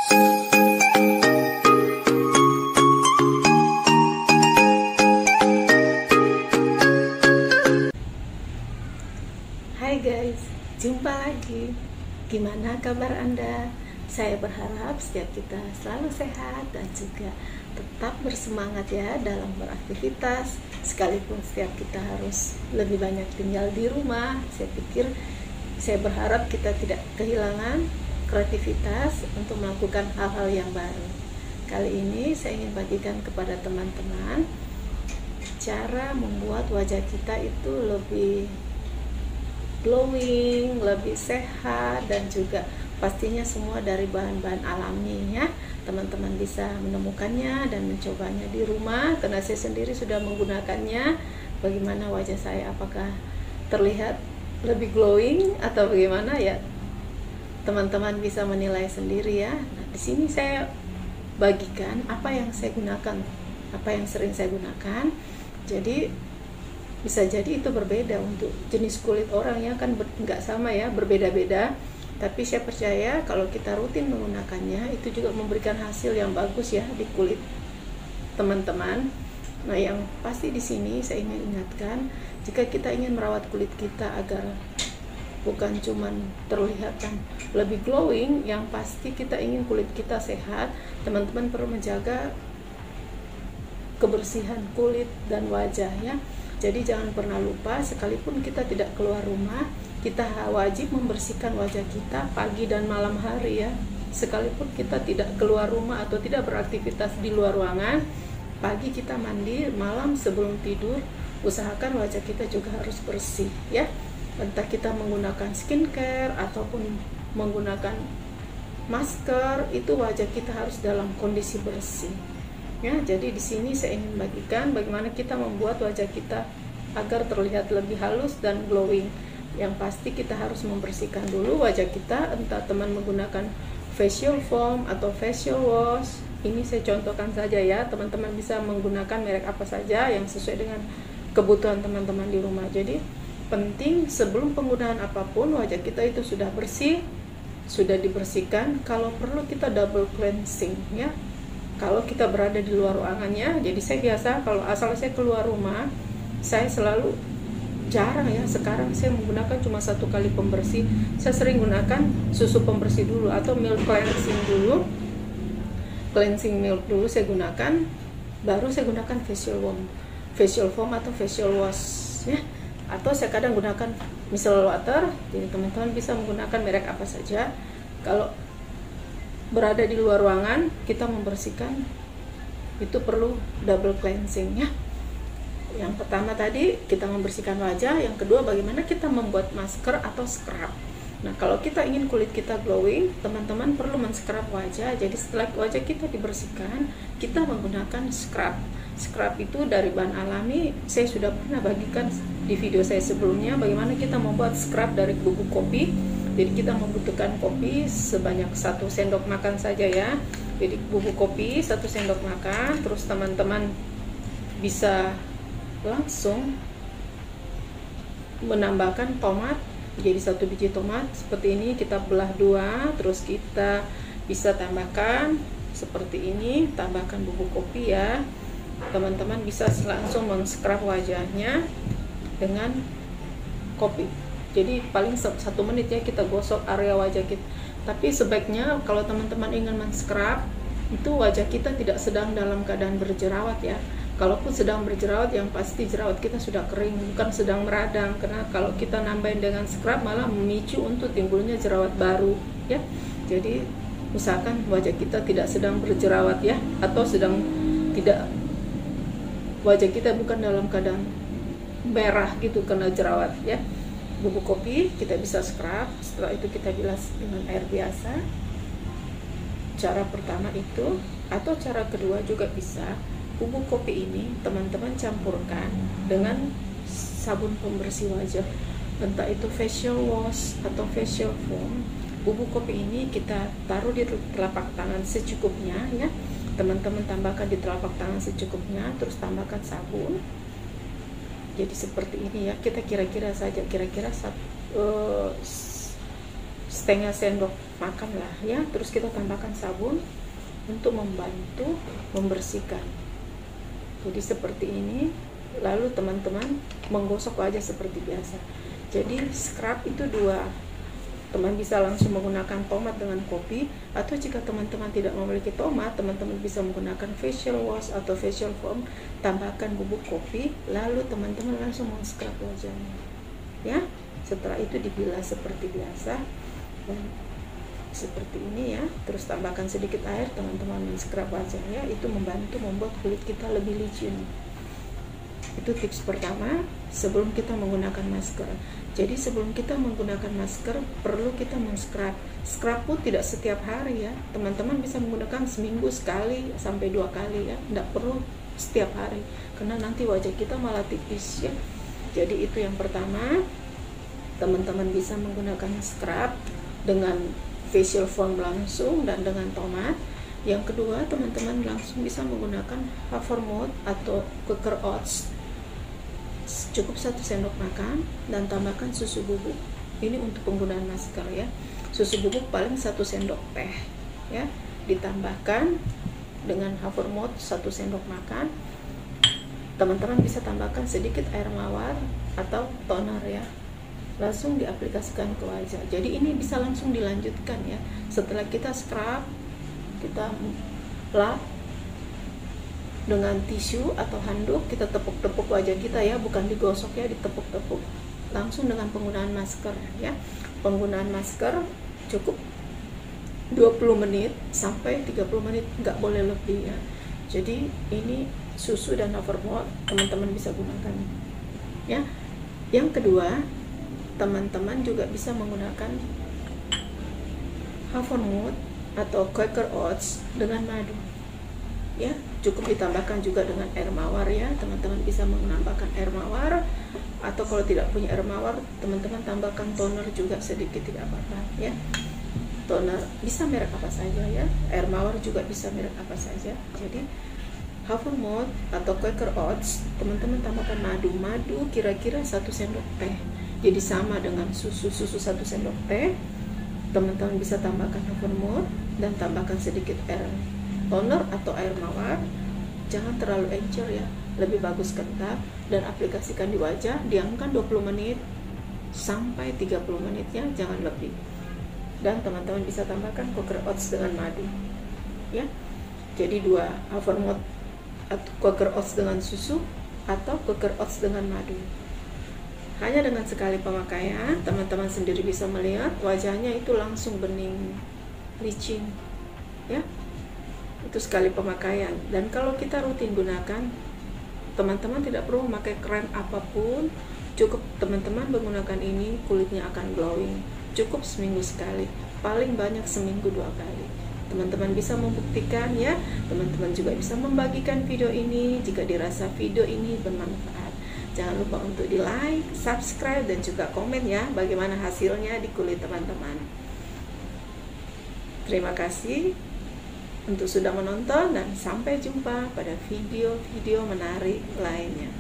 Hai guys, jumpa lagi. Gimana kabar Anda? Saya berharap setiap kita selalu sehat dan juga tetap bersemangat ya dalam beraktivitas. Sekalipun setiap kita harus lebih banyak tinggal di rumah, saya berharap kita tidak kehilangan kreativitas untuk melakukan hal-hal yang baru. Kali ini saya ingin bagikan kepada teman-teman cara membuat wajah kita itu lebih glowing, lebih sehat, dan juga pastinya semua dari bahan-bahan alami ya. Teman-teman bisa menemukannya dan mencobanya di rumah, karena saya sendiri sudah menggunakannya. Bagaimana wajah saya, apakah terlihat lebih glowing atau bagaimana ya? Teman-teman bisa menilai sendiri ya. Nah, di sini saya bagikan apa yang saya gunakan, apa yang sering saya gunakan. Jadi bisa jadi itu berbeda untuk jenis kulit orang ya, kan nggak sama ya, berbeda-beda. Tapi saya percaya kalau kita rutin menggunakannya itu juga memberikan hasil yang bagus ya di kulit teman-teman. Nah, yang pasti di sini saya ingin ingatkan, jika kita ingin merawat kulit kita agar bukan cuman terlihat lebih glowing, yang pasti kita ingin kulit kita sehat, teman-teman perlu menjaga kebersihan kulit dan wajah ya. Jadi jangan pernah lupa, sekalipun kita tidak keluar rumah, kita wajib membersihkan wajah kita pagi dan malam hari ya. Sekalipun kita tidak keluar rumah atau tidak beraktivitas di luar ruangan, pagi kita mandi, malam sebelum tidur usahakan wajah kita juga harus bersih ya. Entah kita menggunakan skincare ataupun menggunakan masker, itu wajah kita harus dalam kondisi bersih ya. Jadi di sini saya ingin bagikan bagaimana kita membuat wajah kita agar terlihat lebih halus dan glowing. Yang pasti kita harus membersihkan dulu wajah kita, entah teman menggunakan facial foam atau facial wash. Ini saya contohkan saja ya, teman-teman bisa menggunakan merek apa saja yang sesuai dengan kebutuhan teman-teman di rumah. Jadi penting sebelum penggunaan apapun wajah kita itu sudah bersih, sudah dibersihkan. Kalau perlu kita double cleansing ya, kalau kita berada di luar ruangannya. Jadi saya biasa kalau asal saya keluar rumah, saya selalu jarang ya, sekarang saya menggunakan cuma satu kali pembersih. Saya sering gunakan susu pembersih dulu atau milk cleansing dulu, cleansing milk dulu saya gunakan, baru saya gunakan facial foam atau facial wash ya. Atau saya kadang gunakan micellar water. Jadi teman-teman bisa menggunakan merek apa saja. Kalau berada di luar ruangan, kita membersihkan itu perlu double cleansing ya. Yang pertama tadi kita membersihkan wajah, yang kedua bagaimana kita membuat masker atau scrub. Nah, kalau kita ingin kulit kita glowing, teman-teman perlu men-scrub wajah. Jadi setelah wajah kita dibersihkan, kita menggunakan scrub. Scrub itu dari bahan alami, saya sudah pernah bagikan di video saya sebelumnya bagaimana kita membuat scrub dari bubuk kopi. Jadi kita membutuhkan kopi sebanyak 1 sendok makan saja ya. Jadi bubuk kopi 1 sendok makan, terus teman-teman bisa langsung menambahkan tomat. Jadi 1 biji tomat seperti ini kita belah 2, terus kita bisa tambahkan seperti ini, tambahkan bubuk kopi ya. Teman-teman bisa langsung men-scrub wajahnya dengan kopi. Jadi paling 1 menit ya kita gosok area wajah kita. Tapi sebaiknya kalau teman-teman ingin men-scrub itu wajah kita tidak sedang dalam keadaan berjerawat ya. Kalaupun sedang berjerawat, yang pasti jerawat kita sudah kering, bukan sedang meradang. Karena kalau kita nambahin dengan scrub malah memicu untuk timbulnya jerawat baru ya. Jadi usahakan wajah kita tidak sedang berjerawat ya, atau wajah kita bukan dalam keadaan merah gitu karena jerawat ya. Bubuk kopi kita bisa scrub, setelah itu kita bilas dengan air biasa. Cara pertama itu, atau cara kedua juga bisa. Bubuk kopi ini teman-teman campurkan dengan sabun pembersih wajah, entah itu facial wash atau facial foam. Bubuk kopi ini kita taruh di telapak tangan secukupnya ya. Teman-teman tambahkan di telapak tangan secukupnya, terus tambahkan sabun. Jadi seperti ini ya, kita kira-kira saja, kira-kira setengah sendok makan lah ya. Terus kita tambahkan sabun untuk membantu membersihkan. Jadi seperti ini. Lalu teman-teman menggosok wajah seperti biasa. Jadi scrub itu dua, teman bisa langsung menggunakan tomat dengan kopi, atau jika teman-teman tidak memiliki tomat, teman-teman bisa menggunakan facial wash atau facial foam, tambahkan bubuk kopi, lalu teman-teman langsung meng-scrub wajahnya ya. Setelah itu dibilas seperti biasa dan seperti ini ya. Terus tambahkan sedikit air, teman-teman men-scrub wajahnya, itu membantu membuat kulit kita lebih licin. Itu tips pertama sebelum kita menggunakan masker. Jadi sebelum kita menggunakan masker perlu kita men-scrub. Scrub pun tidak setiap hari ya. Teman-teman bisa menggunakan seminggu sekali sampai 2 kali ya. Tidak perlu setiap hari karena nanti wajah kita malah tipis ya. Jadi itu yang pertama. Teman-teman bisa menggunakan scrub dengan facial foam langsung dan dengan tomat. Yang kedua, teman-teman langsung bisa menggunakan Havermouth atau Quaker Oats. Cukup 1 sendok makan dan tambahkan susu bubuk. Ini untuk penggunaan masker ya. Susu bubuk paling 1 sendok teh ya. Ditambahkan dengan Havermouth 1 sendok makan. Teman-teman bisa tambahkan sedikit air mawar atau toner ya. Langsung diaplikasikan ke wajah. Jadi ini bisa langsung dilanjutkan ya. Setelah kita scrub, kita lap dengan tisu atau handuk, kita tepuk-tepuk wajah kita ya, bukan digosok ya, ditepuk-tepuk. Langsung dengan penggunaan masker ya. Penggunaan masker cukup 20 menit sampai 30 menit, nggak boleh lebih ya. Jadi ini susu dan Havermouth teman-teman bisa gunakan ya. Yang kedua, teman-teman juga bisa menggunakan Havermouth atau Quaker Oats dengan madu ya. Cukup ditambahkan juga dengan air mawar ya. Teman-teman bisa menambahkan air mawar, atau kalau tidak punya air mawar, teman-teman tambahkan toner juga sedikit, tidak apa-apa ya. Toner bisa merek apa saja ya, air mawar juga bisa merek apa saja. Jadi Havermouth atau Quaker Oats, teman-teman tambahkan madu kira-kira 1 sendok teh. Jadi sama dengan susu 1 sendok teh. Teman-teman bisa tambahkan Havermouth dan tambahkan sedikit air toner atau air mawar. Jangan terlalu encer ya, lebih bagus kental, dan aplikasikan di wajah. Diamkan 20 menit sampai 30 menit ya, jangan lebih. Dan teman-teman bisa tambahkan Quaker Oats dengan madu ya. Jadi 2, Havermouth atau Quaker Oats dengan susu atau Quaker Oats dengan madu. Hanya dengan sekali pemakaian, teman-teman sendiri bisa melihat wajahnya itu langsung bening, licin ya. Itu sekali pemakaian. Dan kalau kita rutin gunakan, teman-teman tidak perlu memakai krem apapun. Cukup teman-teman menggunakan ini, kulitnya akan glowing. Cukup seminggu sekali, paling banyak seminggu 2 kali. Teman-teman bisa membuktikan ya. Teman-teman juga bisa membagikan video ini jika dirasa video ini bermanfaat. Jangan lupa untuk di like, subscribe, dan juga komen ya bagaimana hasilnya di kulit teman-teman. Terima kasih untuk sudah menonton, dan sampai jumpa pada video-video menarik lainnya.